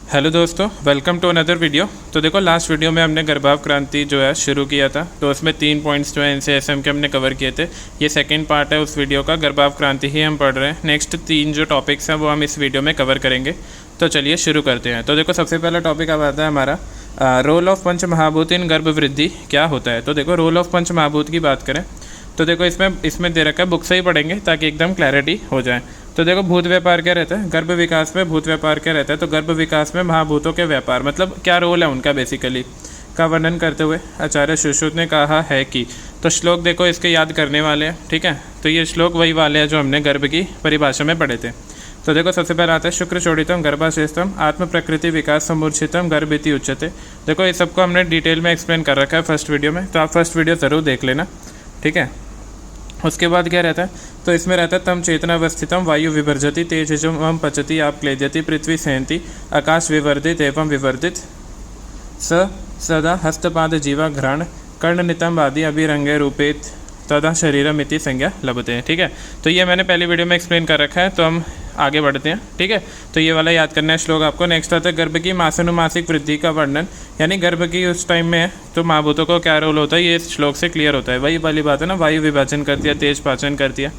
Hello दोस्तों, welcome to another video. तो देखो, लास्ट वीडियो में हमने गर्भाव क्रांति जो है शुरू किया था, तो उसमें 3 पॉइंट्स जो है एनसीएसएम के हमने कवर किए थे। ये सेकंड पार्ट है उस वीडियो का, गर्भाव क्रांति ही हम पढ़ रहे हैं। नेक्स्ट 3 जो टॉपिक्स हैं वो हम इस वीडियो में कवर करेंगे। तो चलिए शुरू करते हैं। तो देखो, सबसे पहला टॉपिक अब आता है हमारा रोल ऑफ पंच महाभूत इन गर्भ वृद्धि क्या होता है। तो देखो, रोल ऑफ पंच महाभूत की बात करें तो देखो इसमें दे रखा है, बुक से ही पढ़ेंगे ताकि एकदम क्लैरिटी हो जाए। तो देखो, भूत व्यापार क्या रहता है, गर्भ विकास में भूत व्यापार क्या रहता है। तो गर्भ विकास में महाभूतों के व्यापार मतलब क्या रोल है उनका बेसिकली का वर्णन करते हुए आचार्य सुश्रुत ने कहा है कि, तो श्लोक देखो इसके याद करने वाले हैं, ठीक है। तो ये श्लोक वही वाले हैं जो हमने गर्भ की परिभाषा में पढ़े थे। तो देखो, सबसे पहले आता है शुक्र चोड़ितम गर्भाशेषतम आत्म प्रकृति विकास समुर्छितम गर्भ इति उच्यते। देखो, ये सबको हमने डिटेल में एक्सप्लेन कर रखा है फर्स्ट वीडियो में, तो आप फर्स्ट वीडियो ज़रूर देख लेना, ठीक है। उसके बाद क्या रहता है, तो इसमें रहता है तम चेतनावस्थितम वायु विभर्जति तेजम पचति आप क्लेद्यति पृथ्वी सहंति आकाश विवर्धित एवं विवर्धित सदा हस्तपाद जीवा घ्राण कर्णनितम आदि अभिरंगे रूपेत तदा शरीरम इति संज्ञा लभते हैं, ठीक है। तो ये मैंने पहली वीडियो में एक्सप्लेन कर रखा है, तो हम आगे बढ़ते हैं, ठीक है। तो ये वाला याद करना है श्लोक आपको। नेक्स्ट आता है गर्भ की मासानुमासिक वृद्धि का वर्णन, यानी गर्भ की उस टाइम में तो महाभूतों को क्या रोल होता है ये इस श्लोक से क्लियर होता है। वही वाली बात है ना, वायु विभाजन करती है, तेज पाचन करती है,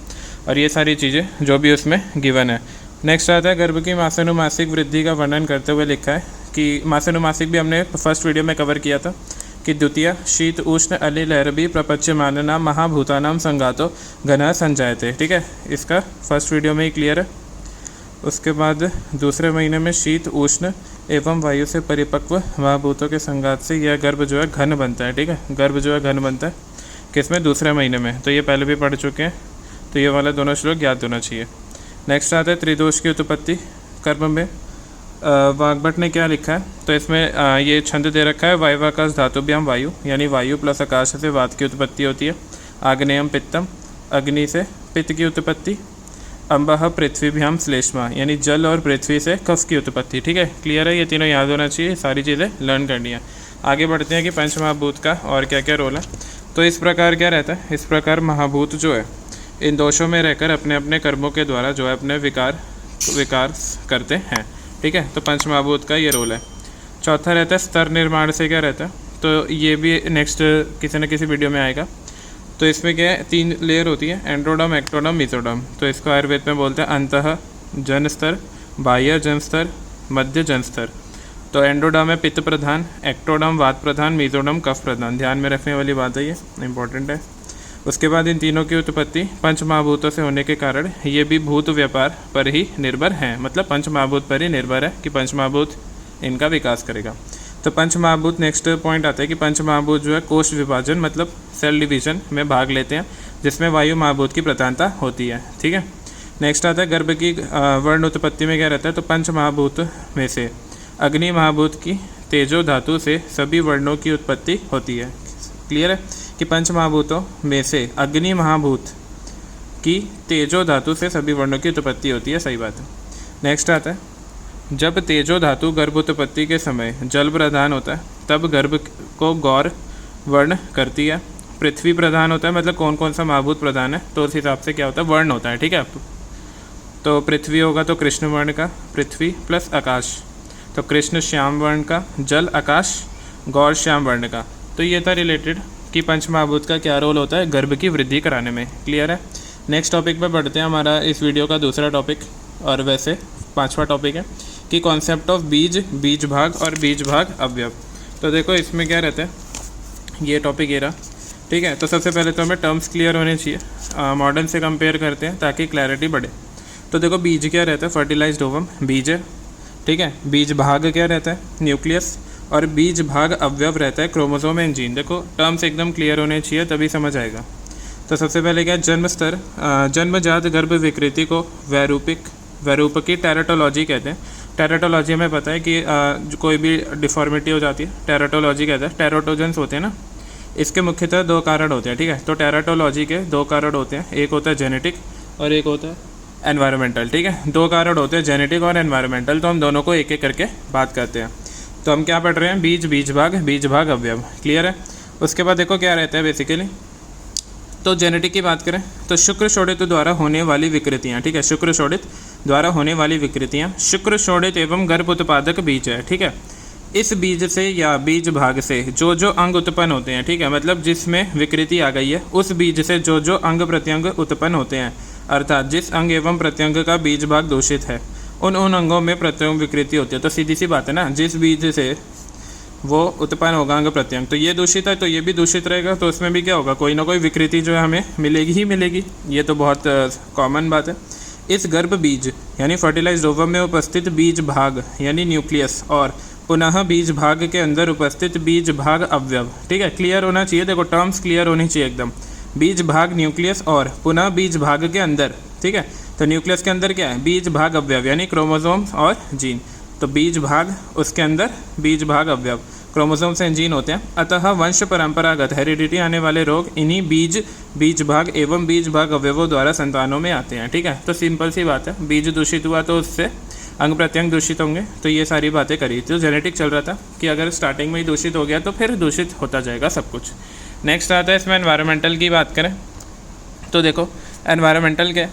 और ये सारी चीज़ें जो भी उसमें गिवन है। नेक्स्ट आता है गर्भ की मासानुमासिक वृद्धि का वर्णन करते हुए लिखा है कि मासानुमासिक भी हमने फर्स्ट वीडियो में कवर किया था कि द्वितीय शीत उष्ण अली लहरबी प्रपच्यमानना महाभूतानाम संगातो घन संजायते, ठीक है। इसका फर्स्ट वीडियो में ही क्लियर है। उसके बाद दूसरे महीने में शीत उष्ण एवं वायु से परिपक्व महाभूतों के संगात से यह गर्भ जो है घन बनता है, ठीक है। गर्भ जो है घन बनता है किसमें, दूसरे महीने में। तो ये पहले भी पढ़ चुके हैं, तो ये वाला दोनों श्लोक याद होना चाहिए। नेक्स्ट आता है त्रिदोष की उत्पत्ति कर्म में। वाग्भट ने क्या लिखा है, तो इसमें ये छंद दे रखा है वायवाकाश धातुभ्याम वायु, यानी वायु प्लस आकाश से वात की उत्पत्ति होती है। आग्नेयम पित्तम, अग्नि से पित्त की उत्पत्ति। अम्बह पृथ्वीभ्याम श्लेष्मा, यानी जल और पृथ्वी से कफ की उत्पत्ति, ठीक है। क्लियर है, ये तीनों याद होना चाहिए, सारी चीज़ें लर्न करनी है। आगे बढ़ते हैं कि पंचमहाभूत का और क्या क्या रोल है। तो इस प्रकार क्या रहता है, इस प्रकार महाभूत जो है इन दोषों में रहकर अपने अपने कर्मों के द्वारा जो है अपने विकार करते हैं, ठीक है। तो पंचमहाभूत का ये रोल है। चौथा रहता है स्तर निर्माण से क्या रहता है, तो ये भी नेक्स्ट किसी न किसी वीडियो में आएगा। तो इसमें क्या है, 3 लेयर होती है, एंड्रोडम एक्टोडम मीजोडम। तो इसको आयुर्वेद में बोलते हैं अंतः जन स्तर, बाह्य जन स्तर, मध्य जन स्तर। तो एंड्रोडम है पित्त प्रधान, एक्टोडम वात प्रधान, मीजोडम कफ प्रधान। ध्यान में रखने वाली बात है, ये इंपॉर्टेंट है। उसके बाद इन तीनों की उत्पत्ति पंच महाभूतों से होने के कारण ये भी भूत व्यापार पर ही निर्भर हैं, मतलब पंच महाभूत पर ही निर्भर है कि पंच महाभूत इनका विकास करेगा। तो पंच महाभूत नेक्स्ट पॉइंट आता है कि पंच महाभूत जो है कोष विभाजन मतलब सेल डिवीजन में भाग लेते हैं, जिसमें वायु महाभूत की प्रधानता होती है, ठीक है। नेक्स्ट आता है गर्भ की वर्ण उत्पत्ति में क्या रहता है, तो पंच महाभूत में से अग्नि महाभूत की तेजो धातु से सभी वर्णों की उत्पत्ति होती है। क्लियर है कि पंच महाभूतों में से अग्नि महाभूत की तेजो धातु से सभी वर्णों की उत्पत्ति होती है, सही बात है। नेक्स्ट आता है जब तेजो धातु गर्भोत्पत्ति के समय जल प्रधान होता है तब गर्भ को गौर वर्ण करती है। पृथ्वी प्रधान होता है, मतलब कौन कौन सा महाभूत प्रधान है तो उस हिसाब से क्या होता है, वर्ण होता है, ठीक है। तो पृथ्वी होगा तो कृष्ण वर्ण का, पृथ्वी प्लस आकाश, तो कृष्ण श्याम वर्ण का, जल आकाश गौर श्याम वर्ण का। तो ये था रिलेटेड कि पंच महाभूत का क्या रोल होता है गर्भ की वृद्धि कराने में। क्लियर है। नेक्स्ट टॉपिक पे बढ़ते हैं, हमारा इस वीडियो का दूसरा टॉपिक और वैसे 5वां टॉपिक है कि कॉन्सेप्ट ऑफ बीज, बीज भाग और बीज भाग अवयव। तो देखो इसमें क्या रहता है, ये टॉपिक ये रहा, ठीक है। तो सबसे पहले तो हमें टर्म्स क्लियर होने चाहिए, मॉडर्न से कंपेयर करते हैं ताकि क्लैरिटी बढ़े। तो देखो बीज क्या रहता है, फर्टिलाइज्ड ओवम बीज है, ठीक है। बीज भाग क्या रहता है, न्यूक्लियस, और बीज भाग अवयव रहता है क्रोमोसोम एंड जीन। देखो टर्म्स एकदम क्लियर होने चाहिए तभी समझ आएगा। तो सबसे पहले क्या जन्म स्तर, जन्मजात गर्भ विकृति को वैरूपकी टेराटोलॉजी कहते हैं। टेराटोलॉजी में पता है कि कोई भी डिफॉर्मिटी हो जाती है, टेराटोलॉजी कहते हैं। टेराटोजेंस होते हैं ना, इसके मुख्यतः 2 कारण होते हैं, ठीक है। तो टेराटोलॉजी के 2 कारण होते हैं, एक होता है जेनेटिक और एक होता है एनवायरमेंटल, ठीक है। 2 कारण होते हैं जेनेटिक और एनवायरमेंटल, तो हम दोनों को एक एक करके बात करते हैं। तो हम क्या पढ़ रहे हैं, बीज, बीज भाग अवयव। क्लियर है। उसके बाद देखो क्या रहता है बेसिकली, तो जेनेटिक की बात करें तो शुक्र शोणित द्वारा होने वाली विकृतियाँ, ठीक है। शुक्र शोणित द्वारा होने वाली विकृतियाँ शुक्र शोणित एवं गर्भ उत्पादक बीज है। ठीक है, इस बीज से या बीज भाग से जो जो अंग उत्पन्न होते हैं, ठीक है, मतलब जिसमें विकृति आ गई है उस बीज से जो जो अंग प्रत्यंग उत्पन्न होते हैं, अर्थात जिस अंग एवं प्रत्यंग का बीज भाग दूषित है उन अंगों में प्रत्यंग विकृति होती है। तो सीधी सी बात है ना, जिस बीज से वो उत्पन्न होगा अंग प्रत्यंग, तो ये दूषित है तो ये भी दूषित रहेगा, तो उसमें भी क्या होगा, कोई ना कोई विकृति जो है हमें मिलेगी ही मिलेगी। ये तो बहुत कॉमन बात है। इस गर्भ बीज यानी फर्टिलाइज्ड ओवम में उपस्थित बीज भाग यानी न्यूक्लियस और पुनः बीज भाग के अंदर उपस्थित बीज भाग अवयव, ठीक है, क्लियर होना चाहिए। देखो टर्म्स क्लियर होनी चाहिए एकदम। बीज भाग न्यूक्लियस और पुनः बीज भाग के अंदर, ठीक है, तो न्यूक्लियस के अंदर क्या है, बीज भाग अवयव यानी क्रोमोसोम्स और जीन। तो बीज भाग उसके अंदर बीज भाग अवयव क्रोमोसोम्स एंड जीन होते हैं। अतः वंश परंपरागत हेरिडिटी आने वाले रोग इन्हीं बीज भाग एवं बीज भाग अवयवों द्वारा संतानों में आते हैं। ठीक है, तो सिंपल सी बात है, बीज दूषित हुआ तो उससे अंग प्रत्यंग दूषित होंगे। तो ये सारी बातें करी, तो जेनेटिक चल रहा था कि अगर स्टार्टिंग में ही दूषित हो गया तो फिर दूषित होता जाएगा सब कुछ। नेक्स्ट आता है इसमें एनवायरमेंटल की बात करें तो देखो एनवायरमेंटल क्या है,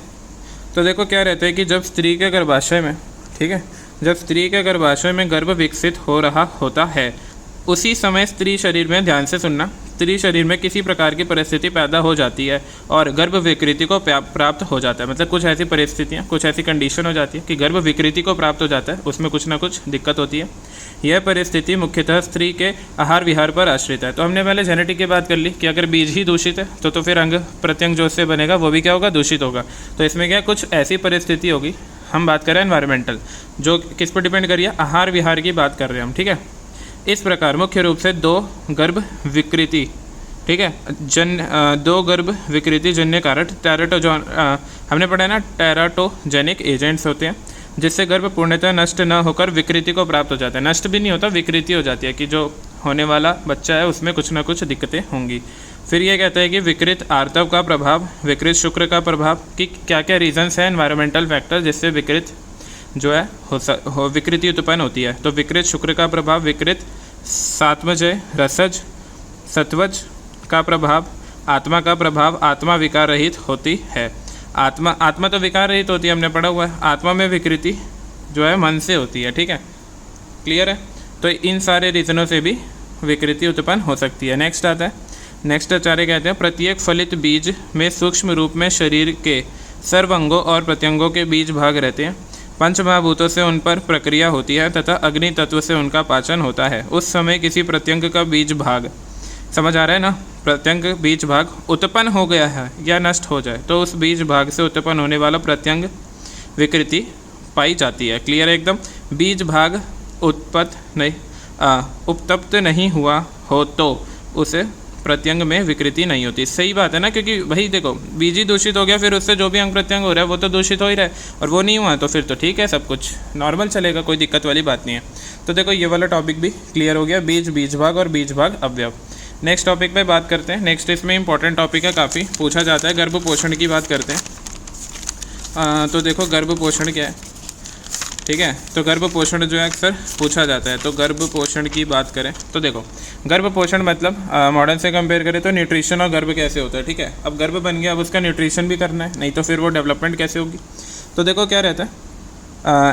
तो देखो क्या रहता है कि जब स्त्री के गर्भाशय में, ठीक है, जब स्त्री के गर्भाशय में गर्भ विकसित हो रहा होता है उसी समय स्त्री शरीर में, ध्यान से सुनना, स्त्री शरीर में किसी प्रकार की परिस्थिति पैदा हो जाती है और गर्भ विकृति को प्राप्त हो जाता है। मतलब कुछ ऐसी परिस्थितियाँ, कुछ ऐसी कंडीशन हो जाती है कि गर्भ विकृति को प्राप्त हो जाता है, उसमें कुछ ना कुछ दिक्कत होती है। यह परिस्थिति मुख्यतः स्त्री के आहार विहार पर आश्रित है। तो हमने पहले जेनेटिक की बात कर ली कि अगर बीज ही दूषित है तो फिर अंग प्रत्यंग जो उससे बनेगा वो भी क्या होगा, दूषित होगा। तो इसमें क्या कुछ ऐसी परिस्थिति होगी, हम बात कर रहे हैं एनवायरमेंटल, जो किस पर डिपेंड करिए, आहार विहार की बात कर रहे हैं हम। ठीक है, इस प्रकार मुख्य रूप से दो गर्भ विकृति, ठीक है, दो गर्भ विकृति जन्य कारक हमने पढ़ा है ना, टेराटोजेनिक एजेंट्स होते हैं जिससे गर्भ पूर्णतः नष्ट न होकर विकृति को प्राप्त हो जाता है। नष्ट भी नहीं होता, विकृति हो जाती है कि जो होने वाला बच्चा है उसमें कुछ ना कुछ दिक्कतें होंगी। फिर ये कहता है कि विकृत आर्तव का प्रभाव, विकृत शुक्र का प्रभाव, कि क्या क्या रीजंस है एनवायरमेंटल फैक्टर जिससे विकृत जो है विकृति उत्पन्न होती है। तो विकृत शुक्र का प्रभाव, विकृत सात्मजय, रसज, सत्वज का प्रभाव, आत्मा का प्रभाव, आत्मा विकार रहित होती है। आत्मा तो विकार रहित होती है, हमने पढ़ा हुआ है। आत्मा में विकृति जो है मन से होती है। ठीक है, क्लियर है। तो इन सारे रीजनों से भी विकृति उत्पन्न हो सकती है। नेक्स्ट आता है, नेक्स्ट आचार्य कहते हैं प्रत्येक फलित बीज में सूक्ष्म रूप में शरीर के सर्वांगों और प्रत्यंगों के बीज भाग रहते हैं। पंचमहाभूतों से उन पर प्रक्रिया होती है तथा अग्नि तत्व से उनका पाचन होता है। उस समय किसी प्रत्यंग का बीज भाग, समझ आ रहा है ना, प्रत्यंग बीज भाग उत्पन्न हो गया है या नष्ट हो जाए तो उस बीज भाग से उत्पन्न होने वाला प्रत्यंग विकृति पाई जाती है। क्लियर है एकदम। बीज भाग उपतप्त नहीं हुआ हो तो उसे प्रत्यंग में विकृति नहीं होती। सही बात है ना, क्योंकि भाई देखो बीज ही दूषित हो गया, फिर उससे जो भी अंग प्रत्यंग हो रहा है वो तो दूषित हो ही रहा है, और वो नहीं हुआ तो फिर तो ठीक है, सब कुछ नॉर्मल चलेगा, कोई दिक्कत वाली बात नहीं है। तो देखो ये वाला टॉपिक भी क्लियर हो गया, बीज भाग और बीज भाग अवयव। नेक्स्ट टॉपिक पे बात करते हैं। नेक्स्ट इसमें इंपॉर्टेंट टॉपिक है, काफ़ी पूछा जाता है, गर्भ पोषण की बात करते हैं। तो देखो गर्भ पोषण क्या है, ठीक है, तो गर्भ पोषण जो है अक्सर पूछा जाता है। तो गर्भ पोषण की बात करें तो देखो गर्भ पोषण मतलब मॉडर्न से कंपेयर करें तो न्यूट्रिशन और गर्भ कैसे होता है। ठीक है, अब गर्भ बन गया, अब उसका न्यूट्रिशन भी करना है, नहीं तो फिर वो डेवलपमेंट कैसे होगी। तो देखो क्या रहता है,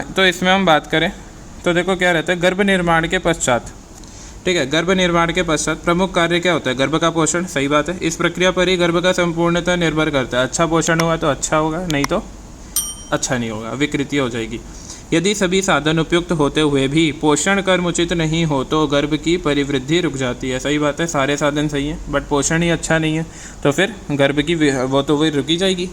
तो इसमें हम बात करें तो देखो क्या रहता है, गर्भ निर्माण के पश्चात, ठीक है, गर्भ निर्माण के पश्चात प्रमुख कार्य क्या होता है, गर्भ का पोषण। सही बात है, इस प्रक्रिया पर ही गर्भ का संपूर्णतः निर्भर करता है। अच्छा पोषण हुआ तो अच्छा होगा, नहीं तो अच्छा नहीं होगा, विकृति हो जाएगी। यदि सभी साधन उपयुक्त होते हुए भी पोषण कर्म उचित नहीं हो तो गर्भ की परिवृद्धि रुक जाती है। सही बात है, सारे साधन सही हैं बट पोषण ही अच्छा नहीं है तो फिर गर्भ की वो तो वही रुकी जाएगी।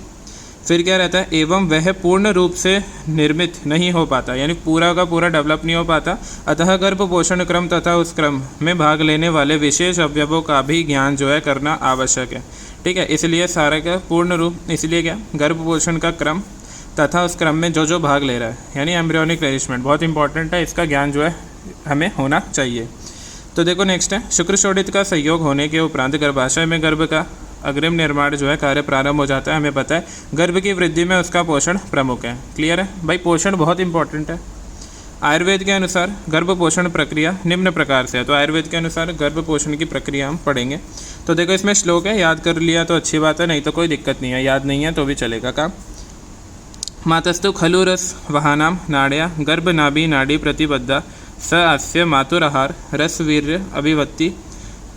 फिर क्या रहता है, एवं वह पूर्ण रूप से निर्मित नहीं हो पाता, यानी पूरा का पूरा डेवलप नहीं हो पाता। अतः गर्भ पोषण क्रम तथा उस क्रम में भाग लेने वाले विशेष अवयवों का भी ज्ञान जो है करना आवश्यक है। ठीक है, इसलिए सारा का पूर्ण रूप, इसलिए क्या गर्भ पोषण का क्रम तथा उस क्रम में जो जो भाग ले रहा है, यानी एम्ब्रियोनिक नरिशमेंट बहुत इंपॉर्टेंट है, इसका ज्ञान जो है हमें होना चाहिए। तो देखो नेक्स्ट है, शुक्र शोणित का संयोग होने के उपरांत गर्भाशय में गर्भ का अग्रिम निर्माण जो है कार्य प्रारंभ हो जाता है। हमें पता है गर्भ की वृद्धि में उसका पोषण प्रमुख है। क्लियर है भाई, पोषण बहुत इंपॉर्टेंट है। आयुर्वेद के अनुसार गर्भ पोषण प्रक्रिया निम्न प्रकार से है। तो आयुर्वेद के अनुसार गर्भ पोषण की प्रक्रिया हम पढ़ेंगे। तो देखो इसमें श्लोक है, याद कर लिया तो अच्छी बात है, नहीं तो कोई दिक्कत नहीं है, याद नहीं है तो भी चलेगा काम। मातस्तु खलु रस वहानां नाड्या गर्भनाभि नाड़ी प्रतिबद्धा स अस्य मातुराहार रसवीर्य अभिवत्ति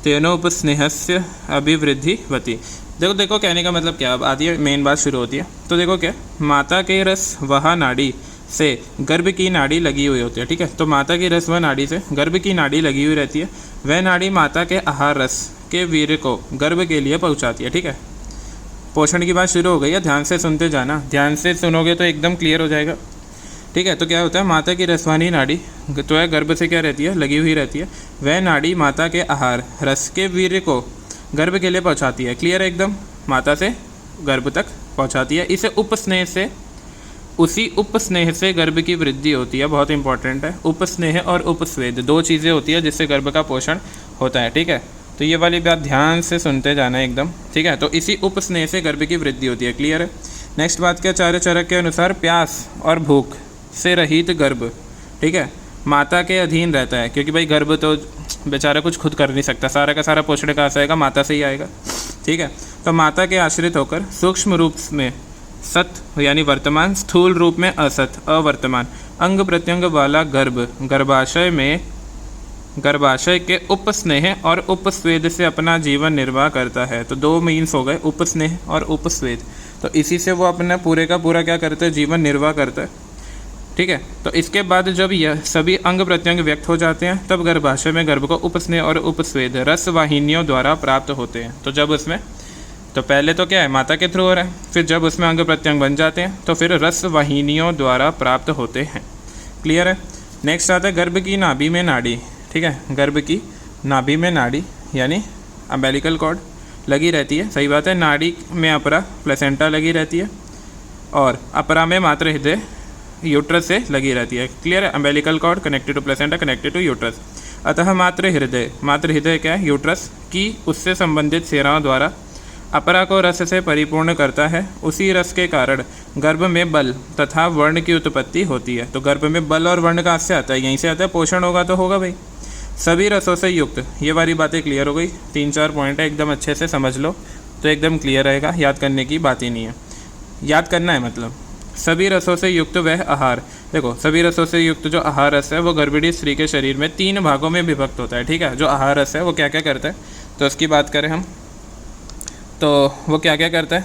तेनोपस्नेहस्य अभिवृद्धिवती। देखो देखो कहने का मतलब क्या, अब आती है मेन बात शुरू होती है। तो देखो क्या, माता के रस वहा नाड़ी से गर्भ की नाड़ी लगी हुई होती है, ठीक है। तो माता की रस व नाड़ी से गर्भ की नाड़ी लगी हुई रहती है। वह नाड़ी माता के आहार रस के वीर्य को गर्भ के लिए पहुंचाती है, ठीक है। पोषण की बात शुरू हो गई है, ध्यान से सुनते जाना, ध्यान से सुनोगे तो एकदम क्लियर हो जाएगा, ठीक है। तो क्या होता है, माता की रसवानी नाड़ी तो है गर्भ से क्या रहती है, लगी हुई रहती है। वह नाड़ी माता के आहार रस के वीर्य को गर्भ के लिए पहुंचाती है, क्लियर है एकदम, माता से गर्भ तक पहुंचाती है। इसे उपस्नेह से, उसी उपस्नेह से गर्भ की वृद्धि होती है, बहुत इंपॉर्टेंट है। उपस्नेह और उपस्वेद दो चीज़ें होती है जिससे गर्भ का पोषण होता है, ठीक है। तो ये वाली बात ध्यान से सुनते जाना एकदम, ठीक है। तो इसी उपस्नेह से गर्भ की वृद्धि होती है, क्लियर है। नेक्स्ट बात क्या, आचार्य चरक के अनुसार प्यास और भूख से रहित गर्भ, ठीक है, माता के अधीन रहता है, क्योंकि भाई गर्भ तो बेचारा कुछ खुद कर नहीं सकता, सारा का सारा पोषण कहाँ से आएगा, माता से ही आएगा, ठीक है। तो माता के आश्रित होकर सूक्ष्म रूप में सत यानी वर्तमान, स्थूल रूप में असत अवर्तमान अंग प्रत्यंग वाला गर्भ गर्भाशय के उपस्नेह और उपस्वेद से अपना जीवन निर्वाह करता है। तो दो मीन्स हो गए, उपस्नेह और उपस्वेद। तो इसी से वो अपना पूरे का पूरा क्या करता है, जीवन निर्वाह करता है, ठीक है। तो इसके बाद जब यह सभी अंग प्रत्यंग व्यक्त हो जाते हैं तब गर्भाशय में गर्भ को उपस्नेह और उपस्वेद रस वाहिनियों द्वारा प्राप्त होते हैं। तो जब उसमें, तो पहले तो क्या है, माता के थ्रू हो रहा है, फिर जब उसमें अंग प्रत्यंग बन जाते हैं तो फिर रस वाहिनियों द्वारा प्राप्त होते हैं, क्लियर है। नेक्स्ट आता है गर्भ की नाभि में नाड़ी, ठीक है। गर्भ की नाभि में नाड़ी यानी अम्बिलिकल कॉर्ड लगी रहती है, सही बात है। नाड़ी में अपरा प्लेसेंटा लगी रहती है और अपरा में मातृ हृदय यूट्रस से लगी रहती है, क्लियर है। Umbilical cord connected to placenta connected to uterus. अतः मातृ हृदय क्या है, यूट्रस की उससे संबंधित सेराओं द्वारा अपरा को रस से परिपूर्ण करता है। उसी रस के कारण गर्भ में बल तथा वर्ण की उत्पत्ति होती है। तो गर्भ में बल और वर्ण कहाँ से आता है, यहीं से आता है। पोषण होगा तो होगा भाई। सभी रसों से युक्त, ये वाली बातें क्लियर हो गई, 3-4 पॉइंट है, एकदम अच्छे से समझ लो तो एकदम क्लियर रहेगा, याद करने की बात ही नहीं है, याद करना है मतलब। सभी रसों से युक्त वह आहार, देखो सभी रसों से युक्त जो आहार रस है वो गर्भिणी स्त्री के शरीर में 3 भागों में विभक्त होता है, ठीक है। जो आहार रस है वो क्या क्या करता है, तो उसकी बात करें हम तो वो क्या क्या करता है।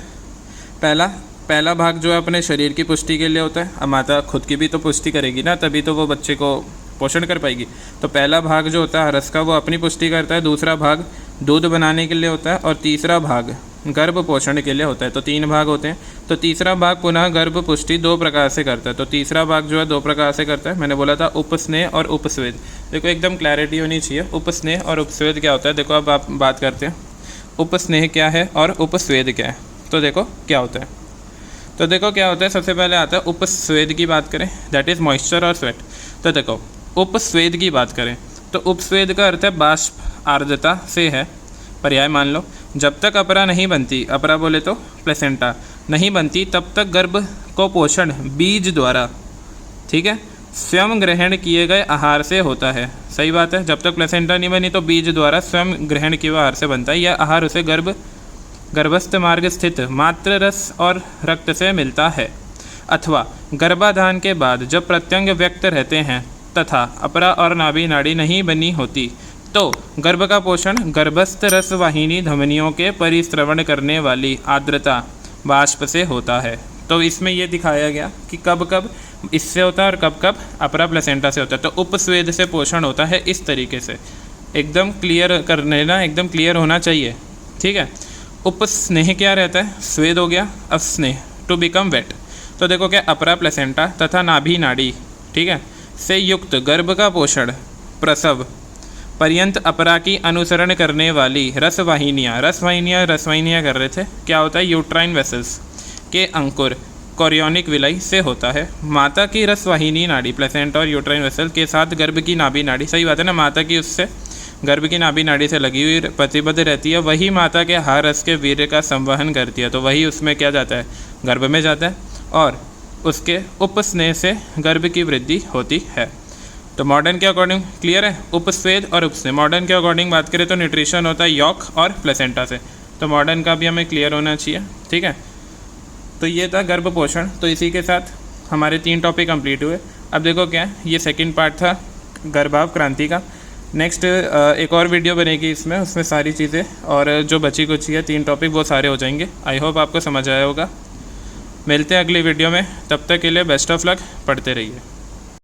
पहला भाग जो है अपने शरीर की पुष्टि के लिए होता है। अब माता खुद की भी तो पुष्टि करेगी ना, तभी तो वो बच्चे को पोषण कर पाएगी। तो पहला भाग जो होता है रस का वो अपनी पुष्टि करता है, दूसरा भाग दूध बनाने के लिए होता है और तीसरा भाग गर्भ पोषण के लिए होता है। तो 3 भाग होते हैं। तो तीसरा भाग पुनः गर्भ पुष्टि 2 प्रकार से करता है। तो तीसरा भाग जो है 2 प्रकार से करता है, मैंने बोला था उपस्नेह और उपस्वेद। देखो एकदम क्लैरिटी होनी चाहिए, उपस्नेह और उपस्वेद क्या होता है। देखो अब आप बात करते हैं उपस्नेह क्या है और उपस्वेद क्या है। तो देखो क्या होता है, तो देखो क्या होता है, सबसे पहले आता है उपस्वेद की बात करें, दैट इज़ मॉइस्चर और स्वेट। तो देखो उपस्वेद की बात करें तो उपस्वेद का अर्थ है बाष्प आर्द्रता से है, पर्याय मान लो। जब तक अपरा नहीं बनती, अपरा बोले तो प्लेसेंटा नहीं बनती, तब तक गर्भ को पोषण बीज द्वारा, ठीक है, स्वयं ग्रहण किए गए आहार से होता है। सही बात है, जब तक प्लेसेंटा नहीं बनी तो बीज द्वारा स्वयं ग्रहण किए हुए आहार से बनता है। यह आहार उसे गर्भस्थ मार्ग स्थित मातृ रस और रक्त से मिलता है, अथवा गर्भाधान के बाद जब प्रत्यंग व्यक्त रहते हैं तथा अपरा और नाभि नाड़ी नहीं बनी होती तो गर्भ का पोषण गर्भस्थ रस वाहिनी धमनियों के परिस्रवण करने वाली आर्द्रता बाष्प से होता है। तो इसमें ये दिखाया गया कि कब कब इससे होता है और कब कब अपरा प्लेसेंटा से होता है। तो उपस्वेद से पोषण होता है इस तरीके से, एकदम क्लियर कर लेना, एकदम क्लियर होना चाहिए, ठीक है। उपस्नेह क्या रहता है, स्वेद हो गया, अब स्नेह टू बिकम वेट। तो देखो क्या, अपरा प्लेसेंटा तथा नाभि नाड़ी, ठीक है, से युक्त गर्भ का पोषण प्रसव पर्यंत अपरा की अनुसरण करने वाली रसवाहिनियाँ कर रहे थे। क्या होता है, यूट्राइन वेसल्स के अंकुर कोरियोनिक विलय से होता है। माता की रसवाहिनी नाड़ी प्लेसेंटा और यूट्राइन वेसल के साथ गर्भ की नाभि नाड़ी, सही बात है ना, माता की उससे गर्भ की नाभि नाड़ी से लगी हुई प्रतिबद्ध रहती है। वही माता के आहार रस के वीर्य का संवहन करती है। तो वही उसमें क्या जाता है, गर्भ में जाता है और उसके उपस्नेह से गर्भ की वृद्धि होती है। तो मॉडर्न के अकॉर्डिंग क्लियर है, उपस्वेद और उपस्नेह। मॉडर्न के अकॉर्डिंग बात करें तो न्यूट्रिशन होता है यॉक और प्लेसेंटा से। तो मॉडर्न का भी हमें क्लियर होना चाहिए, ठीक है। तो ये था गर्भ पोषण। तो इसी के साथ हमारे 3 टॉपिक कंप्लीट हुए। अब देखो क्या है, ये सेकंड पार्ट था गर्भाव क्रांति का। नेक्स्ट एक और वीडियो बनेगी उसमें सारी चीज़ें और जो बची कुछ है 3 टॉपिक वो सारे हो जाएंगे। आई होप आपको समझ आया होगा। मिलते हैं अगली वीडियो में, तब तक के लिए बेस्ट ऑफ लक, पढ़ते रहिए।